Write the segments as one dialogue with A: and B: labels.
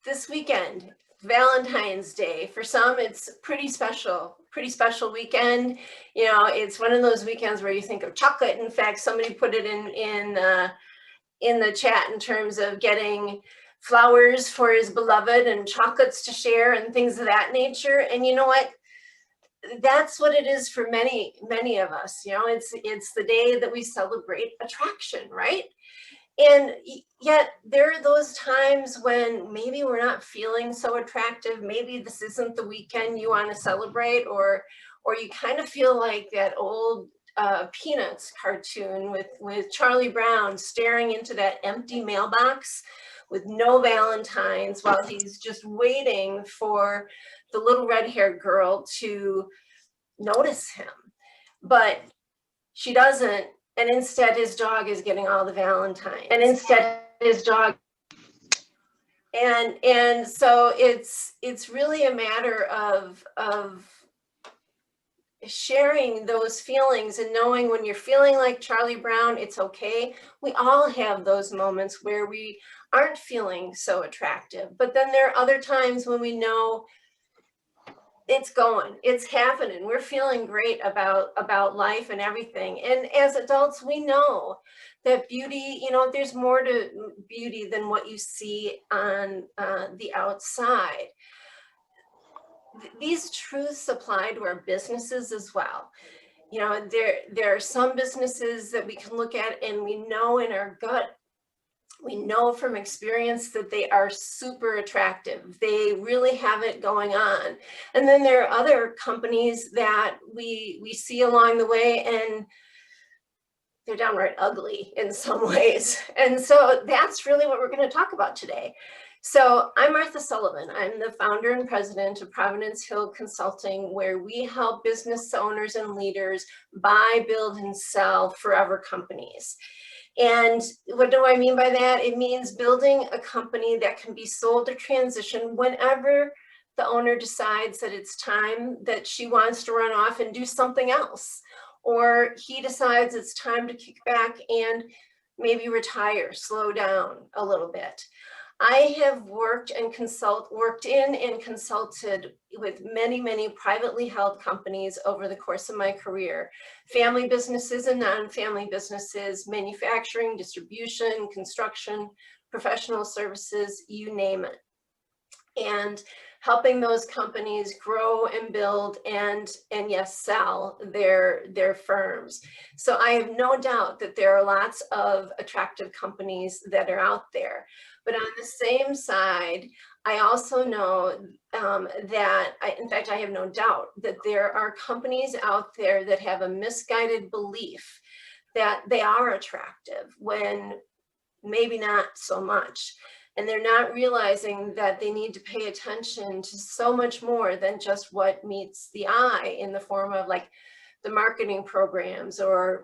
A: this weekend, Valentine's Day. For some, it's pretty special weekend. You know, it's one of those weekends where you think of chocolate. In fact, somebody put it in the chat in terms of getting flowers for his beloved and chocolates to share and things of that nature. And you know what? That's what it is for many of us. You know, it's the day that we celebrate attraction, right? And yet there are those times when maybe we're not feeling so attractive. Maybe this isn't the weekend you want to celebrate, or you kind of feel like that old Peanuts cartoon with Charlie Brown staring into that empty mailbox with no Valentines while he's just waiting for the little red-haired girl to notice him. But she doesn't. And instead, his dog is getting all the Valentines. And so it's really a matter of sharing those feelings and knowing when you're feeling like Charlie Brown, it's okay. We all have those moments where we aren't feeling so attractive. But then there are other times when we know it's happening. We're feeling great about life and everything. And as adults, we know that beauty, you know, there's more to beauty than what you see on the outside. These truths apply to our businesses as well. You know, there are some businesses that we can look at and we know in our gut, we know from experience that they are super attractive. They really have it going on. And then there are other companies that we see along the way and they're downright ugly in some ways. And so that's really what we're going to talk about today. So I'm Martha Sullivan. I'm the founder and president of Providence Hill Consulting, where we help business owners and leaders buy, build, and sell forever companies. And what do I mean by that? It means building a company that can be sold or transitioned whenever the owner decides that it's time, that she wants to run off and do something else, or he decides it's time to kick back and maybe retire, slow down a little bit. I have worked in and consulted with many privately held companies over the course of my career, family businesses and non-family businesses, manufacturing, distribution, construction, professional services, you name it. And helping those companies grow and build and yes, sell their firms. So I have no doubt that there are lots of attractive companies that are out there. But on the same side, I also know in fact, I have no doubt that there are companies out there that have a misguided belief that they are attractive when maybe not so much. And they're not realizing that they need to pay attention to so much more than just what meets the eye in the form of like the marketing programs or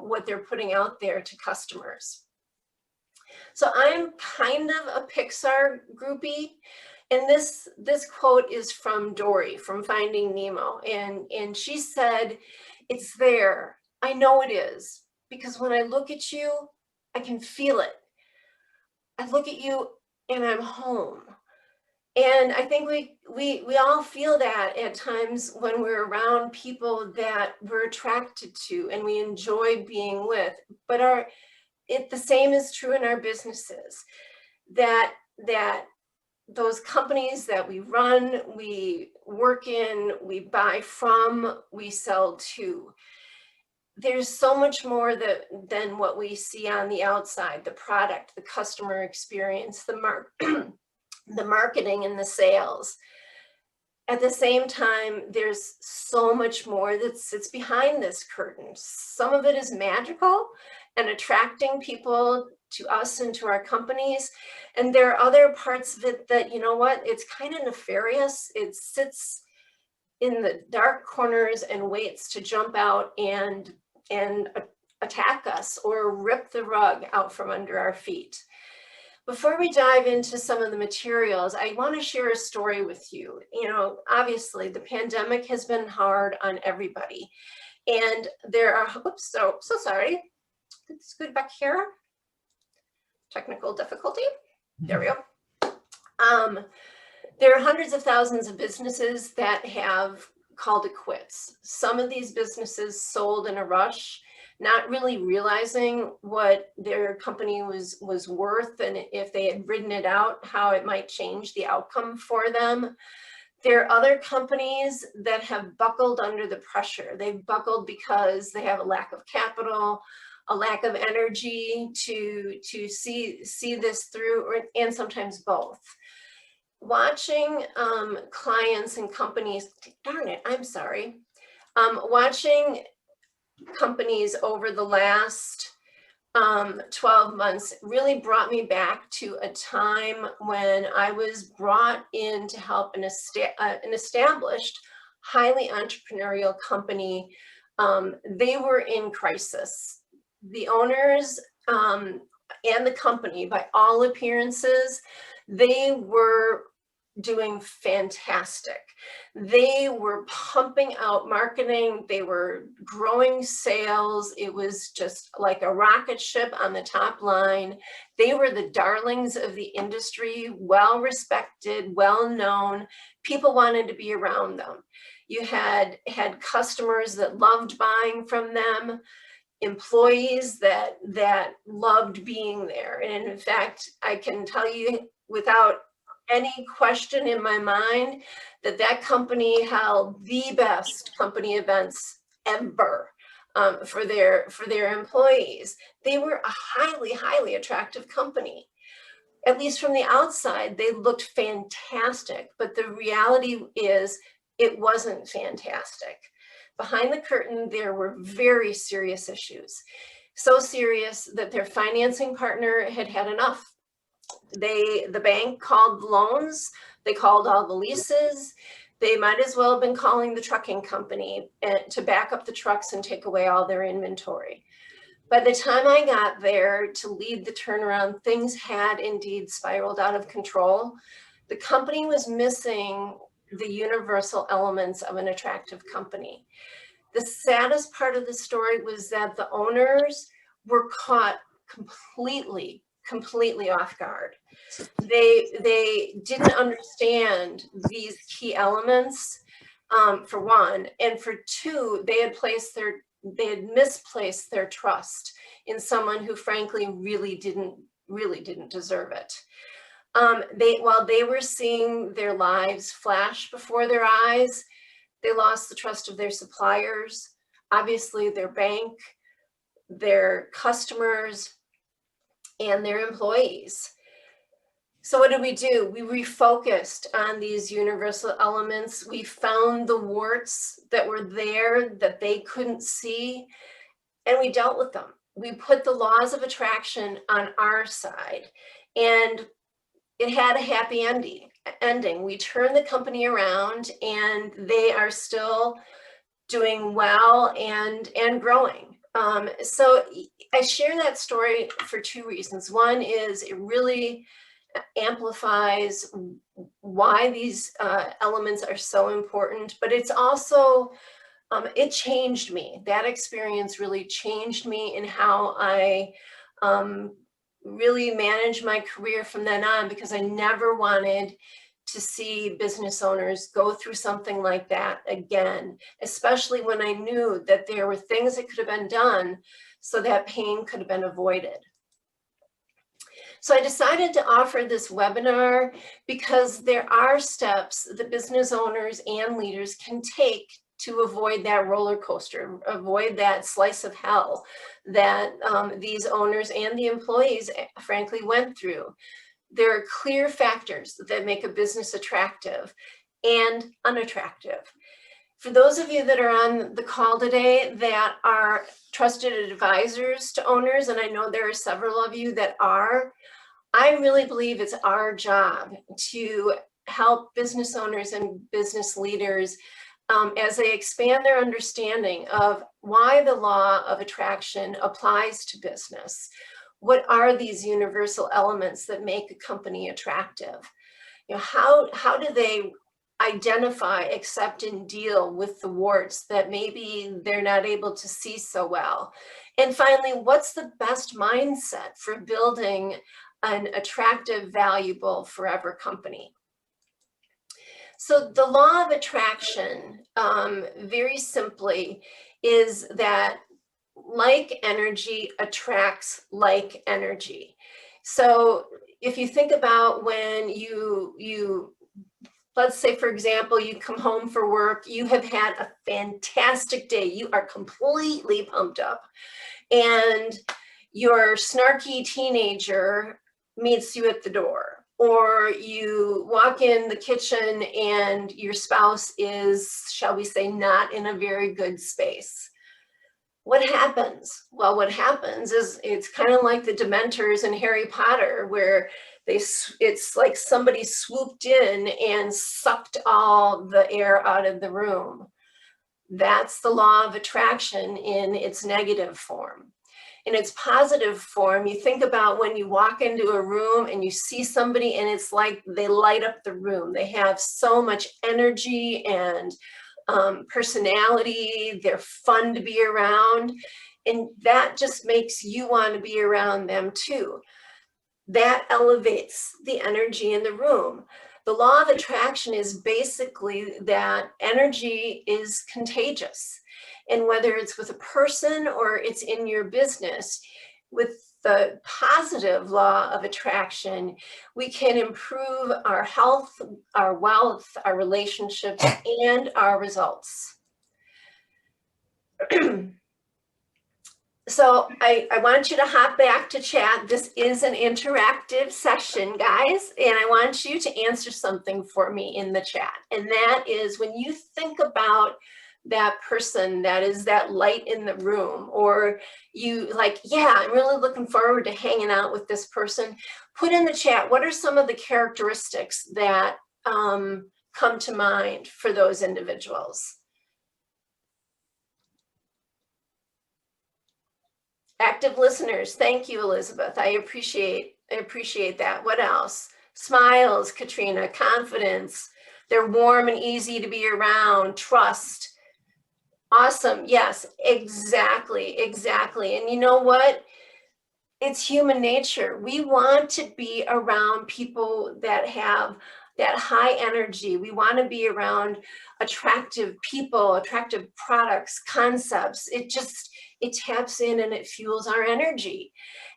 A: what they're putting out there to customers. So I'm kind of a Pixar groupie. And this quote is from Dory from Finding Nemo. And she said, "It's there. I know it is. Because when I look at you, I can feel it. I look at you and I'm home." And I think we all feel that at times when we're around people that we're attracted to and we enjoy being with. But the same is true in our businesses, that those companies that we run, we work in, we buy from, we sell to. There's so much more than what we see on the outside, the product, the customer experience, the marketing and the sales. At the same time, there's so much more that sits behind this curtain. Some of it is magical and attracting people to us and to our companies. And there are other parts of it that, you know what, it's kind of nefarious. It sits in the dark corners and waits to jump out and attack us or rip the rug out from under our feet. Before we dive into some of the materials, I want to share a story with you. You know, obviously the pandemic has been hard on everybody. And there are, oops, so sorry. Let's go back here. Technical difficulty. There we go. There are hundreds of thousands of businesses that have called it quits. Some of these businesses sold in a rush, not really realizing what their company was worth, and if they had ridden it out, how it might change the outcome for them. There are other companies that have buckled under the pressure. They've buckled because they have a lack of capital, a lack of energy to see this through, and sometimes both. Watching clients and companies, darn it, I'm sorry. Watching companies over the last 12 months really brought me back to a time when I was brought in to help an established, highly entrepreneurial company. They were in crisis. The owners and the company, by all appearances, they were doing fantastic. They were pumping out marketing. They were growing sales. It was just like a rocket ship on the top line. They were the darlings of the industry, well respected, well known. People wanted to be around them. You had customers that loved buying from them, employees that loved being there. And in fact, I can tell you without any question in my mind that company held the best company events ever for their employees. They were a highly attractive company. At least from the outside, they looked fantastic, but the reality is it wasn't fantastic. Behind the curtain, there were very serious issues. So serious that their financing partner had had enough. The bank called the loans, they called all the leases. They might as well have been calling the trucking company to back up the trucks and take away all their inventory. By the time I got there to lead the turnaround, things had indeed spiraled out of control. The company was missing the universal elements of an attractive company. The saddest part of the story was that the owners were caught completely off guard. They didn't understand these key elements, for one, and for two, they had misplaced their trust in someone who frankly really didn't deserve it. While they were seeing their lives flash before their eyes, they lost the trust of their suppliers, obviously their bank, their customers, and their employees. So what did we do? We refocused on these universal elements. We found the warts that were there that they couldn't see, and we dealt with them. We put the laws of attraction on our side, and it had a happy ending. We turned the company around, and they are still doing well and growing. So I share that story for two reasons. One is it really amplifies why these elements are so important, but it's also, it changed me. That experience really changed me in how I really manage my career from then on, because I never wanted to see business owners go through something like that again, especially when I knew that there were things that could have been done so that pain could have been avoided. So I decided to offer this webinar because there are steps that business owners and leaders can take to avoid that roller coaster, avoid that slice of hell that these owners and the employees frankly went through. There are clear factors that make a business attractive and unattractive. For those of you that are on the call today that are trusted advisors to owners, and I know there are several of you that are, I really believe it's our job to help business owners and business leaders as they expand their understanding of why the law of attraction applies to business. What are these universal elements that make a company attractive? You know, how do they identify, accept, and deal with the warts that maybe they're not able to see so well? And finally, what's the best mindset for building an attractive, valuable, forever company. So the law of attraction, very simply, is that like energy attracts like energy. So if you think about when you let's say, for example, you come home for work, you have had a fantastic day, you are completely pumped up, and your snarky teenager meets you at the door, or you walk in the kitchen and your spouse is, shall we say, not in a very good space. What happens? Well, what happens is it's kind of like the Dementors in Harry Potter, where it's like somebody swooped in and sucked all the air out of the room. That's the law of attraction in its negative form. In its positive form, you think about when you walk into a room and you see somebody and it's like they light up the room. They have so much energy and personality. They're fun to be around. And that just makes you want to be around them too. That elevates the energy in the room. The law of attraction is basically that energy is contagious. And whether it's with a person or it's in your business, with the positive law of attraction, we can improve our health, our wealth, our relationships, and our results. So I want you to hop back to chat. This is an interactive session, guys, and I want you to answer something for me in the chat. And that is, when you think about that person that is that light in the room, or you like, yeah, I'm really looking forward to hanging out with this person, put in the chat, what are some of the characteristics that come to mind for those individuals? Active listeners, thank you, Elizabeth. I appreciate that. What else? Smiles, Katrina, confidence. They're warm and easy to be around, trust. Awesome. Yes, exactly. And you know what? It's human nature. We want to be around people that have that high energy. We want to be around attractive people, attractive products, concepts. It taps in and it fuels our energy.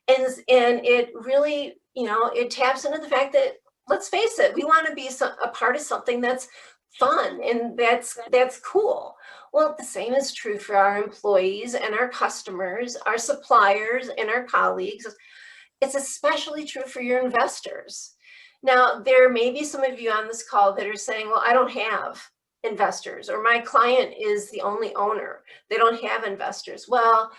A: And it really, it taps into the fact that, let's face it, we want to be a part of something that's fun and that's cool. Well, the same is true for our employees and our customers, our suppliers and our colleagues. It's especially true for your investors. Now, there may be some of you on this call that are saying, well, I don't have investors, or my client is the only owner. They don't have investors. Well,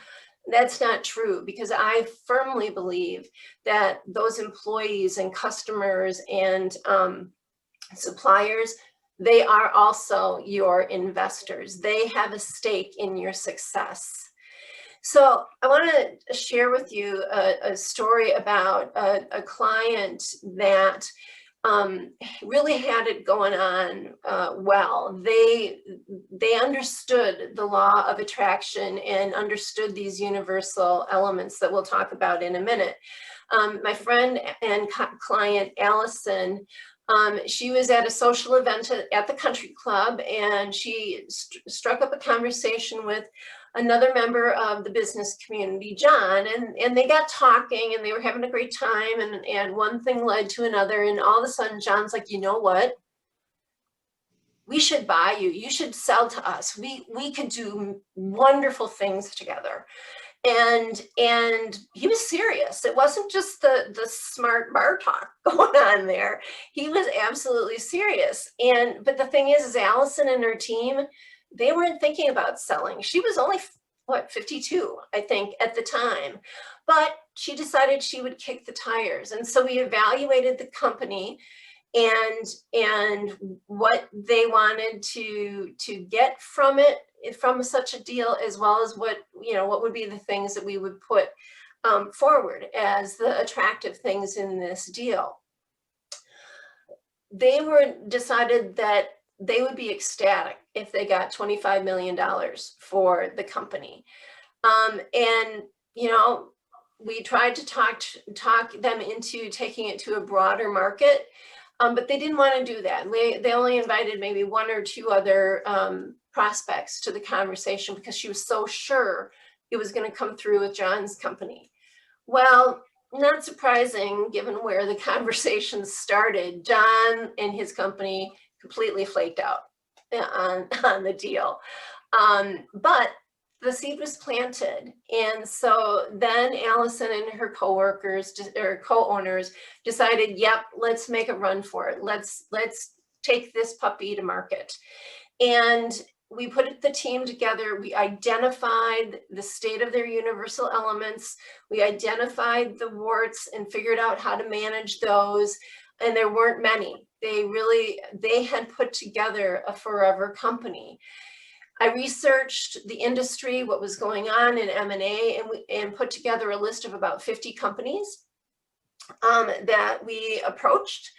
A: that's not true, because I firmly believe that those employees and customers and suppliers, they are also your investors. They have a stake in your success. So I want to share with you a story about a client that really had it going on well. They understood the law of attraction and understood these universal elements that we'll talk about in a minute. My friend and client, Allison, she was at a social event at the country club, and she struck up a conversation with another member of the business community, John, and they got talking and they were having a great time, and one thing led to another, and all of a sudden John's like, you know what? We should buy you. You should sell to us. We could do wonderful things together. And he was serious. It wasn't just the smart bar talk going on there. He was absolutely serious. But the thing is Allison and her team, they weren't thinking about selling. She was only, 52, I think, at the time. But she decided she would kick the tires. And so we evaluated the company and what they wanted to get from it, from such a deal, as well as what would be the things that we would put forward as the attractive things in this deal. They were decided that they would be ecstatic if they got $25 million for the company. we tried to talk them into taking it to a broader market, but they didn't want to do that. They only invited maybe one or two other prospects to the conversation because she was so sure it was going to come through with John's company. Well, not surprising given where the conversation started. John and his company completely flaked out on the deal. But the seed was planted. And so then Allison and her co-workers or co-owners decided, yep, let's make a run for it. Let's take this puppy to market. And we put the team together. We identified the state of their universal elements. We identified the warts and figured out how to manage those. And there weren't many. They had put together a forever company. I researched the industry, what was going on in M&A, and put together a list of about 50 companies that we approached.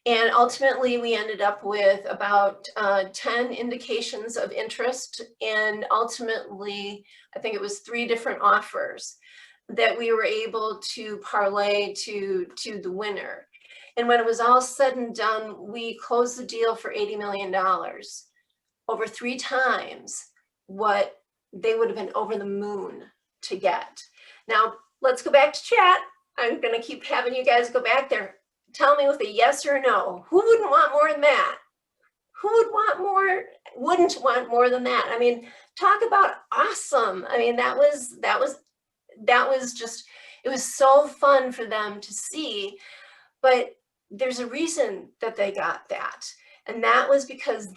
A: And ultimately, we ended up with about 10 indications of interest. And ultimately, I think it was 3 different offers that we were able to parlay to the winner. And when it was all said and done, we closed the deal for $80 million, over 3 times what they would have been over the moon to get. Now, let's go back to chat. I'm going to keep having you guys go back there. Tell me with a yes or no, who wouldn't want more than that? Who wouldn't want more than that? I mean, talk about awesome. I mean, that was just, it was so fun for them to see, but there's a reason that they got that. And that was because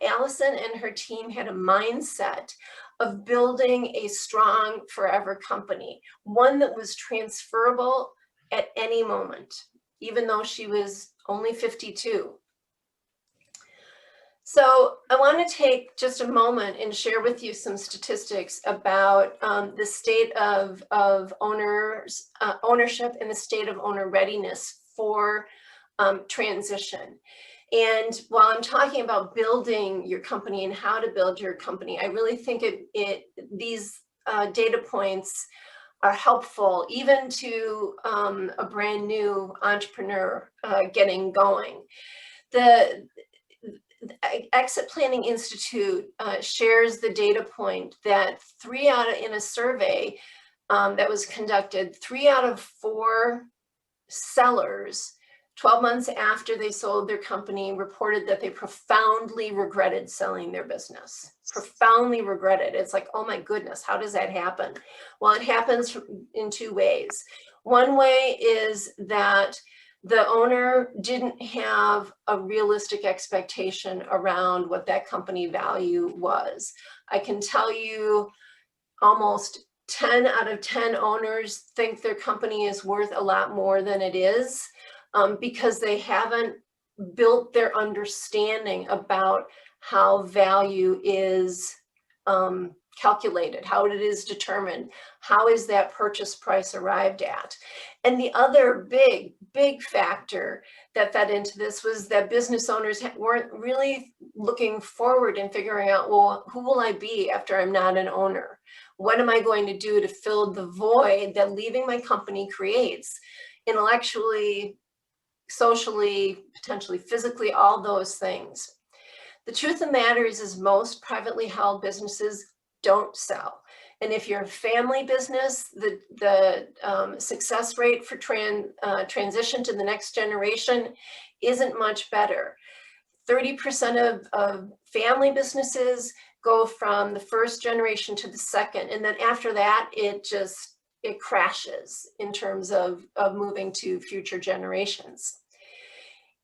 A: Allison and her team had a mindset of building a strong forever company, one that was transferable at any moment, even though she was only 52. So I want to take just a moment and share with you some statistics about the state of ownership and the state of owner readiness for transition. And while I'm talking about building your company and how to build your company, I really think these data points are helpful even to a brand new entrepreneur getting going. The Exit Planning Institute shares the data point that in a survey that was conducted, 3 out of 4 sellers 12 months after they sold their company reported that they profoundly regretted selling their business. Profoundly regretted. It's like, oh my goodness, how does that happen? Well, it happens in 2 ways. One way is that the owner didn't have a realistic expectation around what that company value was. I can tell you almost 10 out of 10 owners think their company is worth a lot more than it is. Because they haven't built their understanding about how value is calculated, how it is determined, how is that purchase price arrived at. And the other big factor that fed into this was that business owners weren't really looking forward and figuring out, well, who will I be after I'm not an owner? What am I going to do to fill the void that leaving my company creates? Intellectually, socially, potentially physically, all those things. The truth of the matter is most privately held businesses don't sell. And if you're a family business, the success rate for transition to the next generation isn't much better. 30% of family businesses go from the first generation to the second. And then after that, it crashes in terms of moving to future generations.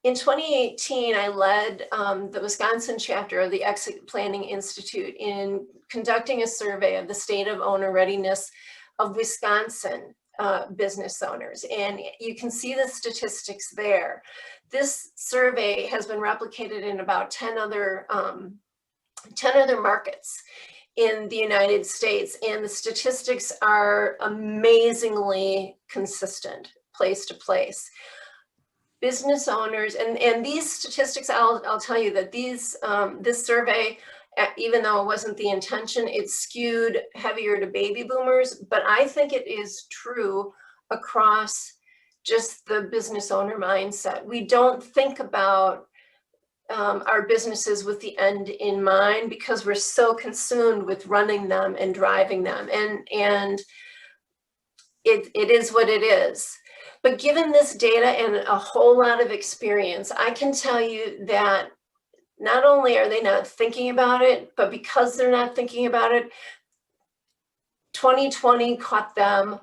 A: In 2018, I led the Wisconsin chapter of the Exit Planning Institute in conducting a survey of the state of owner readiness of Wisconsin business owners. And you can see the statistics there. This survey has been replicated in about 10 other markets in the United States, and the statistics are amazingly consistent place to place. Business owners, and these statistics, I'll tell you that this survey even though it wasn't the intention, it skewed heavier to baby boomers. But I think it is true across just the business owner mindset. We don't think about our businesses with the end in mind because we're so consumed with running them and driving them. And it is what it is. But given this data and a whole lot of experience, I can tell you that not only are they not thinking about it, but because they're not thinking about it, 2020 caught them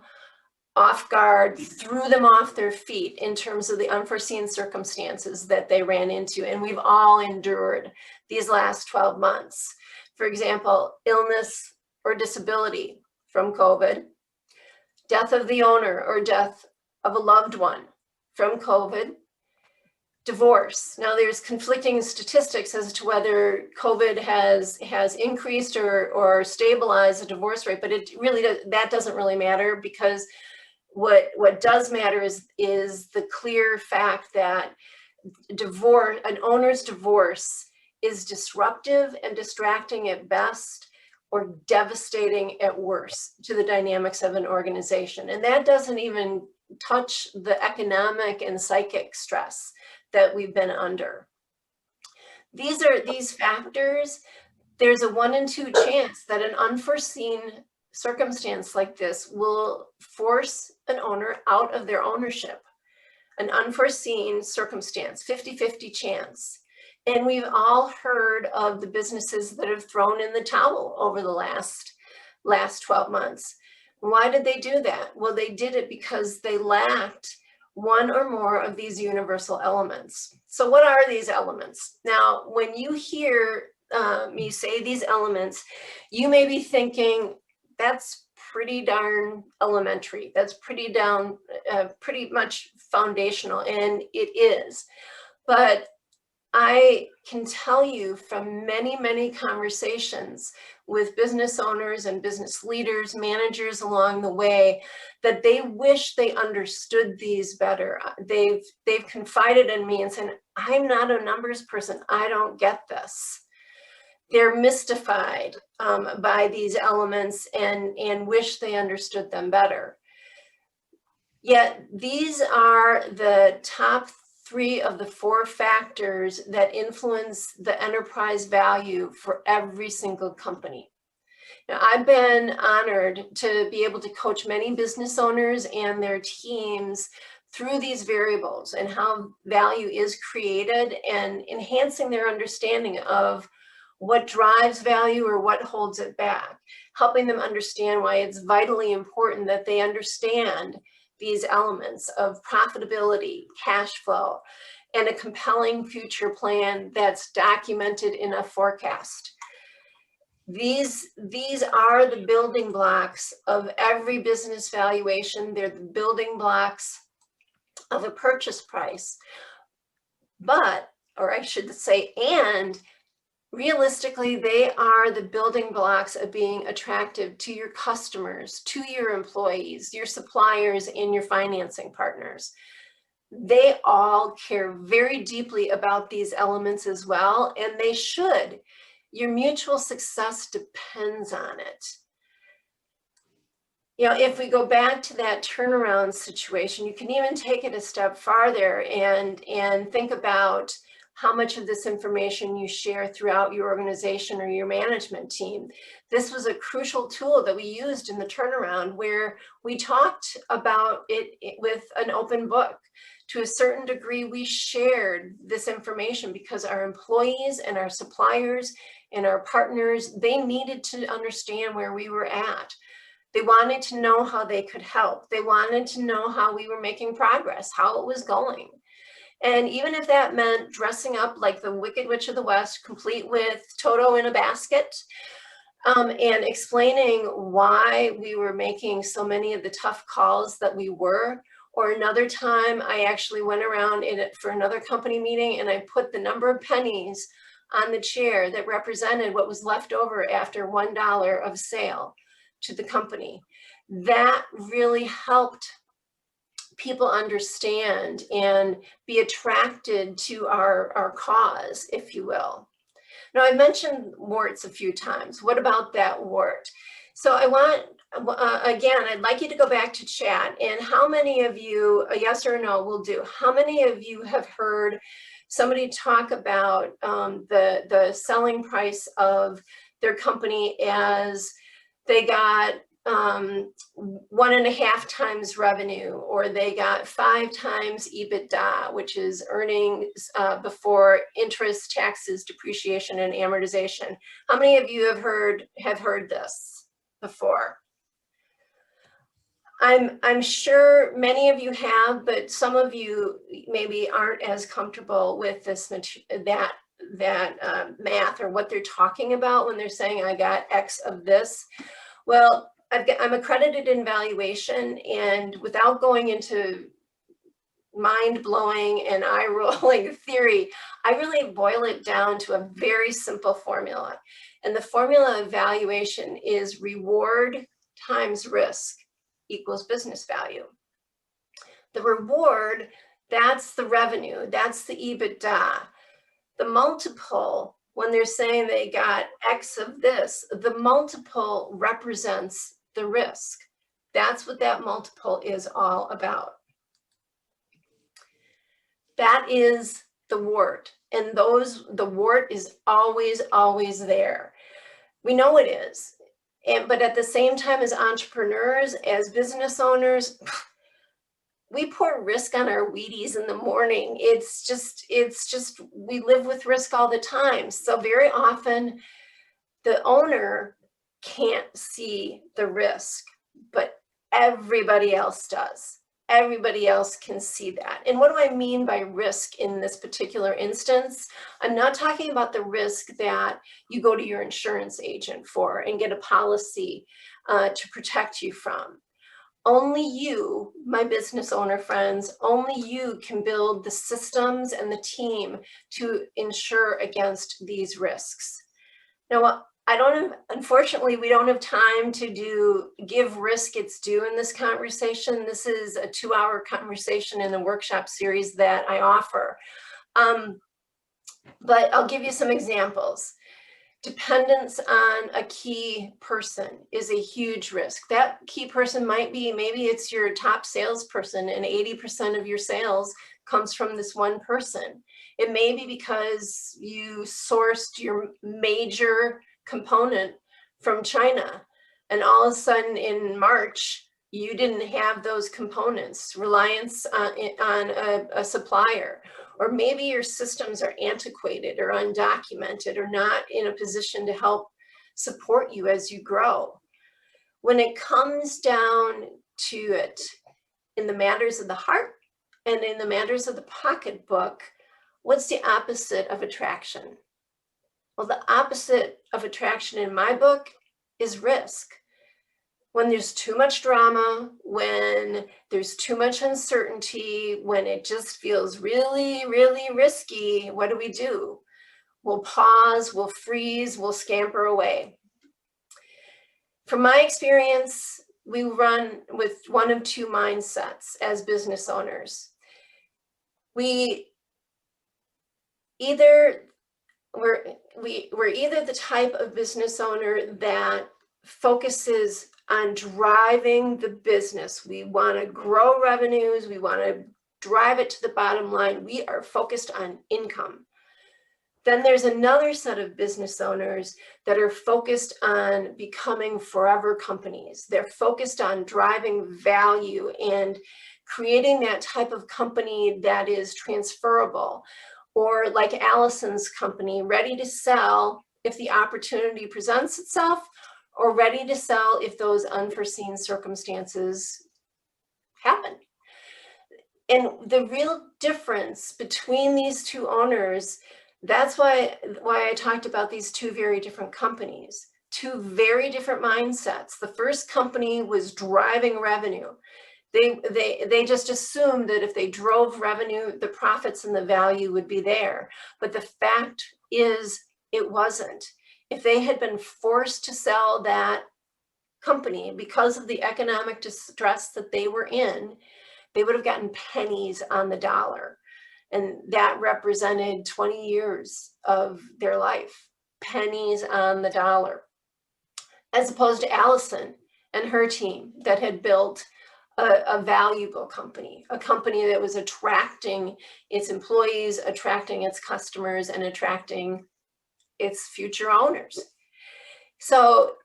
A: off guard, threw them off their feet in terms of the unforeseen circumstances that they ran into. And we've all endured these last 12 months. For example, illness or disability from COVID, death of the owner or death of a loved one from COVID, divorce. Now there's conflicting statistics as to whether COVID has increased or stabilized the divorce rate, but it really that doesn't really matter, because what does matter is the clear fact that an owner's divorce is disruptive and distracting at best, or devastating at worst to the dynamics of an organization. And that doesn't even touch the economic and psychic stress that we've been under. These factors, there's a 1 in 2 chance that an unforeseen circumstance like this will force an owner out of their ownership. An unforeseen circumstance, 50-50 chance. And we've all heard of the businesses that have thrown in the towel over the last 12 months. Why did they do that? Well, they did it because they lacked one or more of these universal elements. So what are these elements? Now, when you hear me say these elements, you may be thinking, that's pretty darn elementary. That's pretty much foundational, and it is. But I can tell you from many, many conversations with business owners and business leaders, managers along the way, that they wish they understood these better. They've confided in me and said, I'm not a numbers person. I don't get this. They're mystified by these elements and wish they understood them better. Yet these are the top 3 of the 4 factors that influence the enterprise value for every single company. Now, I've been honored to be able to coach many business owners and their teams through these variables and how value is created, and enhancing their understanding of what drives value or what holds it back, helping them understand why it's vitally important that they understand these elements of profitability, cash flow, and a compelling future plan that's documented in a forecast. These are the building blocks of every business valuation. They're the building blocks of a purchase price. But, or I should say, and realistically, they are the building blocks of being attractive to your customers, to your employees, your suppliers, and your financing partners. They all care very deeply about these elements as well, and they should. Your mutual success depends on it. You know, if we go back to that turnaround situation, you can even take it a step farther and think about how much of this information you share throughout your organization or your management team. This was a crucial tool that we used in the turnaround, where we talked about it with an open book. To a certain degree, we shared this information because our employees and our suppliers and our partners, they needed to understand where we were at. They wanted to know how they could help. They wanted to know how we were making progress, how it was going. And even if that meant dressing up like the Wicked Witch of the West, complete with Toto in a basket, and explaining why we were making so many of the tough calls that we were. Or another time, I actually went around for another company meeting, and I put the number of pennies on the chair that represented what was left over after $1 of sale to the company. That really helped people understand and be attracted to our cause, if you will. Now, I mentioned warts a few times. What about that wart? So I want, again, I'd like you to go back to chat, and how many of you, a yes or no will do, how many of you have heard somebody talk about the selling price of their company as they got 1.5 times revenue, or they got 5 times EBITDA, which is earnings before interest, taxes, depreciation, and amortization? How many of you have heard this before? I'm sure many of you have, but some of you maybe aren't as comfortable with this math, or what they're talking about when they're saying I got X of this. Well, I'm accredited in valuation, and without going into mind-blowing and eye-rolling theory, I really boil it down to a very simple formula. And the formula of valuation is reward times risk equals business value. The reward, that's the revenue, that's the EBITDA. The multiple, when they're saying they got X of this, the multiple represents the risk. That's what that multiple is all about. That is the wart. And the wart is always, always there. We know it is. But at the same time, as entrepreneurs, as business owners, we pour risk on our Wheaties in the morning. It's just, we live with risk all the time. So very often the owner can't see the risk, but everybody else does. Everybody else can see that. And what do I mean by risk in this particular instance? I'm not talking about the risk that you go to your insurance agent for and get a policy to protect you from. Only you, my business owner friends, only you can build the systems and the team to insure against these risks. Now, unfortunately, we don't have time to give risk its due in this conversation. This is a 2-hour conversation in the workshop series that I offer. But I'll give you some examples. Dependence on a key person is a huge risk. That key person might be, maybe it's your top salesperson, and 80% of your sales comes from this one person. It may be because you sourced your major component from China, and all of a sudden in March, you didn't have those components, reliance on a supplier. Or maybe your systems are antiquated or undocumented or not in a position to help support you as you grow. When it comes down to it, in the matters of the heart and in the matters of the pocketbook, what's the opposite of attraction? Well, the opposite of attraction in my book is risk. When there's too much drama, when there's too much uncertainty, when it just feels really, really risky, what do? We'll pause, we'll freeze, we'll scamper away. From my experience, we run with one of two mindsets as business owners. We're either the type of business owner that focuses on driving the business. We want to grow revenues. We want to drive it to the bottom line. We are focused on income. Then there's another set of business owners that are focused on becoming forever companies. They're focused on driving value and creating that type of company that is transferable, or like Allison's company, ready to sell if the opportunity presents itself, or ready to sell if those unforeseen circumstances happen. And the real difference between these two owners, that's why I talked about these two very different companies, two very different mindsets. The first company was driving revenue. They just assumed that if they drove revenue, the profits and the value would be there. But the fact is, it wasn't. If they had been forced to sell that company because of the economic distress that they were in, they would have gotten pennies on the dollar. And that represented 20 years of their life. pennies on the dollar, as opposed to Allison and her team that had built a valuable company, a company that was attracting its employees, attracting its customers, and attracting its future owners. So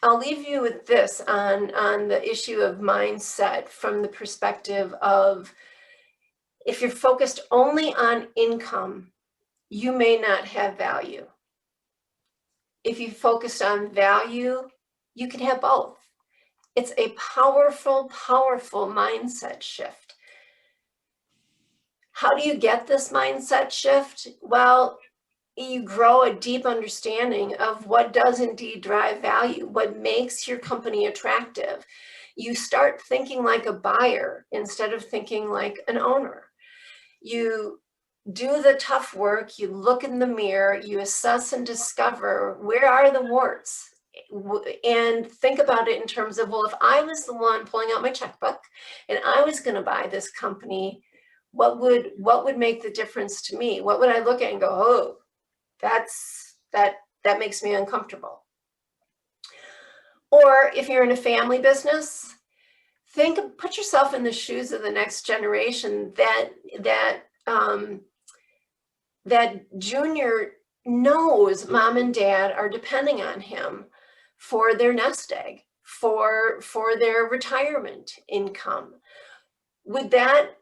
A: I'll leave you with this on the issue of mindset from the perspective of, if you're focused only on income, you may not have value. If you focus on value, you can have both. It's a powerful, powerful mindset shift. How do you get this mindset shift? Well, you grow a deep understanding of what does indeed drive value, what makes your company attractive. You start thinking like a buyer instead of thinking like an owner. You do the tough work, you look in the mirror, you assess and discover where are the warts, and think about it in terms of, well, if I was the one pulling out my checkbook and I was going to buy this company, what would make the difference to me? What would I look at and go, oh, that makes me uncomfortable? Or if you're in a family business, put yourself in the shoes of the next generation that Junior knows mom and dad are depending on him for their nest egg, for their retirement income. Would that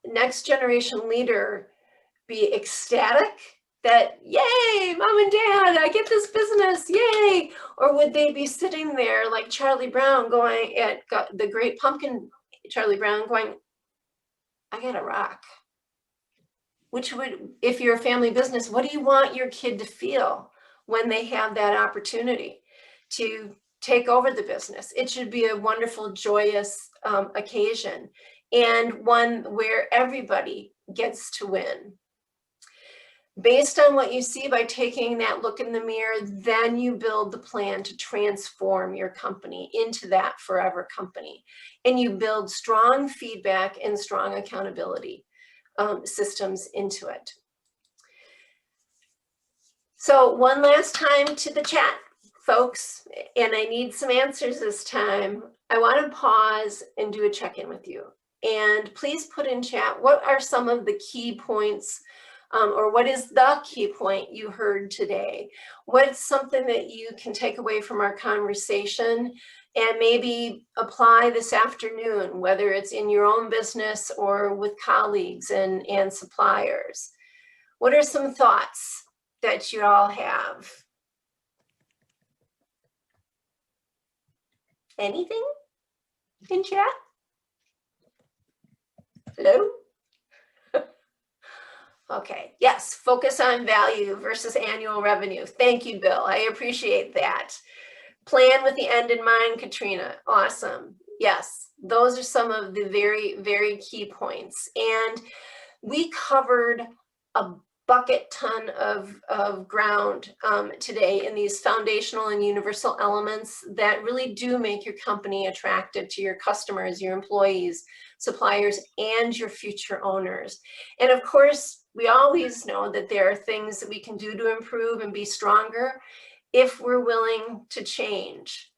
A: next generation leader be ecstatic that, yay, mom and dad, I get this business, yay? Or would they be sitting there like Charlie Brown going at the Great Pumpkin, Charlie Brown going, I gotta rock? Which would, if you're a family business, what do you want your kid to feel when they have that opportunity to take over the business? It should be a wonderful, joyous occasion, and one where everybody gets to win. Based on what you see by taking that look in the mirror, then you build the plan to transform your company into that forever company. And you build strong feedback and strong accountability systems into it. So one last time to the chat, folks, and I need some answers this time. I want to pause and do a check-in with you. And please put in chat, what are some of the key points, or what is the key point you heard today? What's something that you can take away from our conversation and maybe apply this afternoon, whether it's in your own business or with colleagues and suppliers? What are some thoughts that you all have? Anything in chat? Hello? Okay, yes, focus on value versus annual revenue. Thank you, Bill. I appreciate that. Plan with the end in mind, Katrina. Awesome. Yes, those are some of the very, very key points. And we covered a bucket ton of ground today in these foundational and universal elements that really do make your company attractive to your customers, your employees, suppliers, and your future owners. And of course, we always know that there are things that we can do to improve and be stronger if we're willing to change.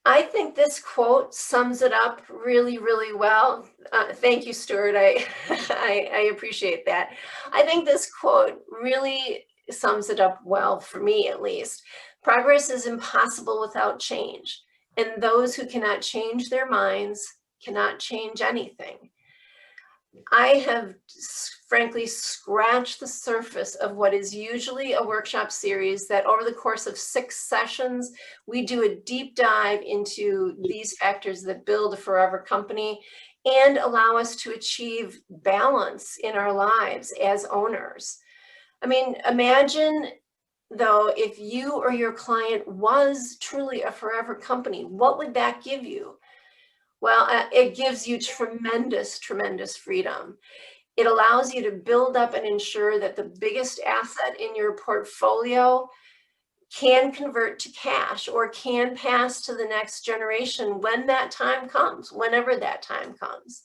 A: I think this quote sums it up really, really well. Thank you, Stuart. I appreciate that. I think this quote really sums it up well, for me at least. Progress is impossible without change, and those who cannot change their minds cannot change anything. I have frankly scratched the surface of what is usually a workshop series that over the course of 6 sessions, we do a deep dive into these factors that build a forever company and allow us to achieve balance in our lives as owners. I mean, imagine though, if you or your client was truly a forever company, what would that give you? Well, it gives you tremendous, tremendous freedom. It allows you to build up and ensure that the biggest asset in your portfolio can convert to cash or can pass to the next generation when that time comes, whenever that time comes.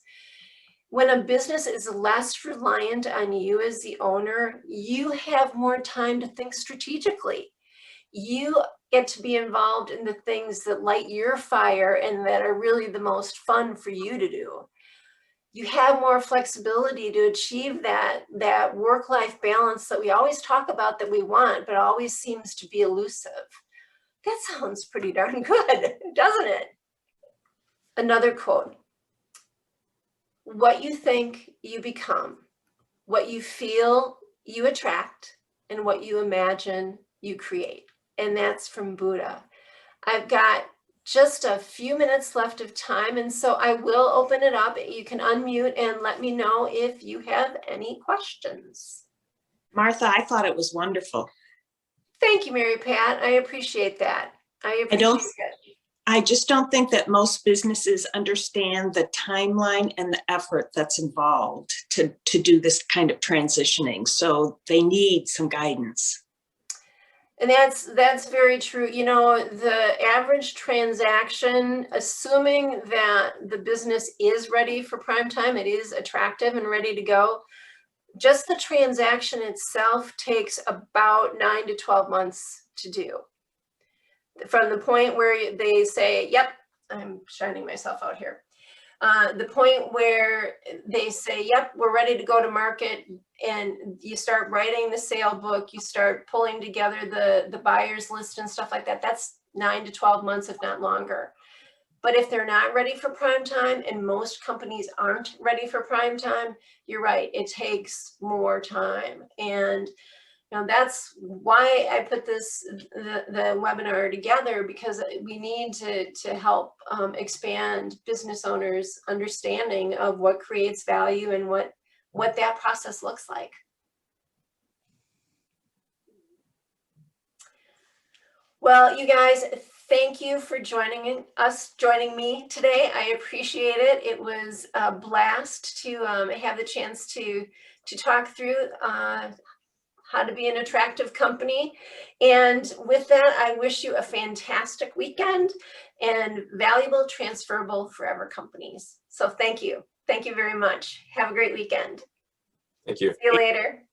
A: When a business is less reliant on you as the owner, you have more time to think strategically. You get to be involved in the things that light your fire and that are really the most fun for you to do. You have more flexibility to achieve that work-life balance that we always talk about that we want, but always seems to be elusive. That sounds pretty darn good, doesn't it? Another quote. What you think, you become. What you feel, you attract. And what you imagine, you create. And that's from Buddha. I've got just a few minutes left of time, and so I will open it up. You can unmute and let me know if you have any questions.
B: Martha, I thought it was wonderful.
A: Thank you, Mary Pat. I appreciate that. I appreciate it.
B: I just don't think that most businesses understand the timeline and the effort that's involved to do this kind of transitioning. So they need some guidance.
A: And that's very true. You know, the average transaction, assuming that the business is ready for prime time, it is attractive and ready to go, just the transaction itself takes about 9 to 12 months to do. From the point where they say, yep, I'm shining myself out here. The point where they say, yep, we're ready to go to market, and you start writing the sale book, you start pulling together the buyer's list and stuff like that, that's 9 to 12 months, if not longer. But if they're not ready for prime time, and most companies aren't ready for prime time, you're right, it takes more time. And that's why I put the webinar together, because we need to help expand business owners' understanding of what creates value and what that process looks like. Well, you guys, thank you for joining me today. I appreciate it. It was a blast to have the chance to talk through how to be an attractive company. And with that, I wish you a fantastic weekend and valuable, transferable, forever companies. So thank you. Thank you very much. Have a great weekend.
C: Thank you.
A: See you later.